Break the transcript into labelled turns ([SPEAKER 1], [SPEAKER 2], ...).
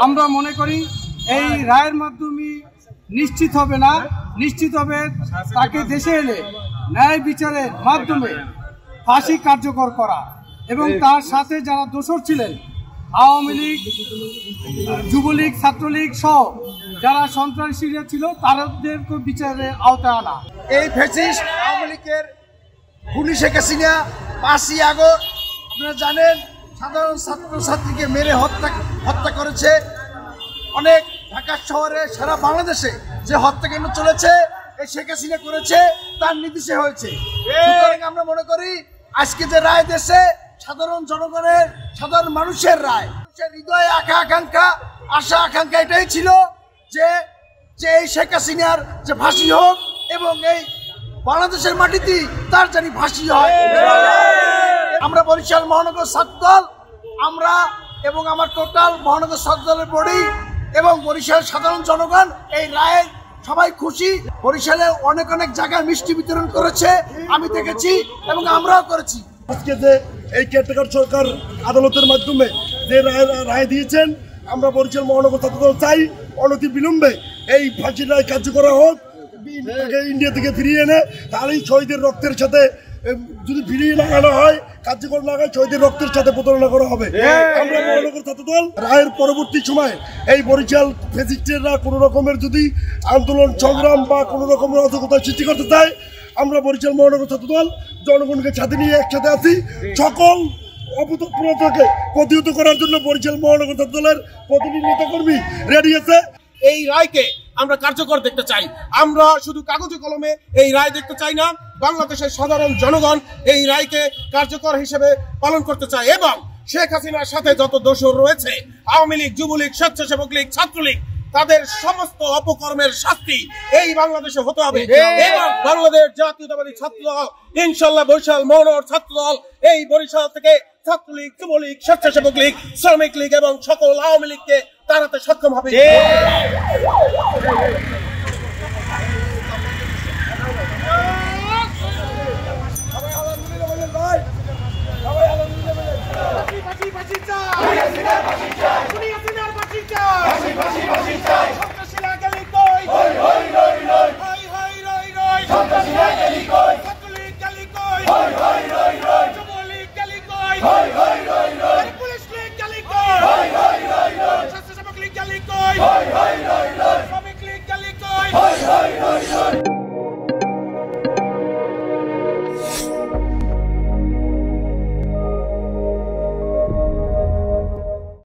[SPEAKER 1] আমরা মনে করি এই রায়ের মাধ্যমে নিশ্চিত হবে না, নিশ্চিত হবে তাকে দেশে এলে ন্যায় বিচারের মাধ্যমে ফাঁসি কার্যকর করা এবং তার সাথে যারা দোষর ছিলেন আওয়ামী লীগ, যুবলীগ, ছাত্রলীগ সহ যারা সন্ত্রাসীরা ছিল তাদেরকে বিচারের আওতায় আনা।
[SPEAKER 2] এই ফ্যাসিস্ট আওয়ামী লীগের খুনি শেখ হাসিনা 5ই আগস্ট আপনারা জানেন সাধারণ ছাত্রছাত্রীকে মেরে হত্যা করেছে। অনেক ঢাকা শহরে সারা বাংলাদেশে যে হত্যাকাণ্ড চলেছে এই শেখ হাসিনা করেছে, তার নির্দেশে হয়েছে। সুতরাং আমরা মনে করি আজকে যে রায় দেশে সাধারণ জনগণের, সাধারণ মানুষের রায়, হৃদয়ে আশা আকাঙ্ক্ষা এটাই ছিল যে এই শেখ হাসিনার যে ফাঁসি হোক এবং এই বাংলাদেশের মাটিতে তার জানি ফাঁসি হয়। আমরা বরিশাল মহানগর ছাত্রদল, আমরা এবং আমার টোটাল মহানগর ছাত্রদলের বডি এবং বরিশাল সাধারণ জনগণ এই রায়ে সবাই খুশি। বরিশালে অনেক জায়গায় মিষ্টি বিতরণ করেছে, আমি দেখেছি এবং আমরাও করেছি।
[SPEAKER 3] আজকে যে এই কেয়ারটেকার সরকার আদালতের মাধ্যমে যে রায় দিয়েছেন, আমরা বরিশাল মহানগর ছাত্রদল চাই অনতি বিলম্বে এই ফাঁসির রায় কার্যকর হোক। ইন্ডিয়া থেকে ফিরিয়ে এনে তাহলেই শহীদের রক্তের সাথে, যদি ফিরিয়ে না আনা হয়, কার্যকর না হয়, শহীদের রক্তের সাথে প্রতারণা করা হবে। আমরা মহানগর ছাত্রদল রায়ের পরবর্তী সময় এই বরিশাল ফ্যাসিস্টেররা কোনো রকমের যদি আন্দোলন সংগ্রাম বা কোনো রকমের অযোগ্যতা সৃষ্টি করতে চায়, আমরা বরিশাল মহানগর ছাত্রদল জনগণকে সাথে নিয়ে একসাথে আছি। সকল অপতৎপরতাকে প্রতিহত করার জন্য বরিশাল মহানগর ছাত্রদলের প্রতিনিধি নেতাকর্মী রেডি আছে।
[SPEAKER 4] এই রায়কে আমরা কার্যকর দেখতে চাই। আমরা শুধু কাগজে কলমে এই রায় দেখতে চাই না, বাংলাদেশের সাধারণ জনগণ এই রায়কে কার্যকর হিসেবে পালন করতে চায় এবং শেখ হাসিনার সাথে যত দোষর রয়েছে, আওয়ামী লীগ, যুবলীগ, স্বেচ্ছাসেবক লীগ, ছাত্রলীগ, তাদের সমস্ত অপকর্মের শাস্তি এই বাংলাদেশে হতে হবে এবং বাংলাদেশ জাতীয়তাবাদী ছাত্রদল ইনশাল্লাহ বরিশাল মহানগর ছাত্রদল এই বরিশাল থেকে ছাত্রলীগ, যুবলীগ, স্বেচ্ছাসেবক লীগ, শ্রমিক লীগ এবং সকল আওয়ামী লীগকে তাড়াতে সক্ষম হবে।
[SPEAKER 2] সবাই আলহামদুলিল্লাহ।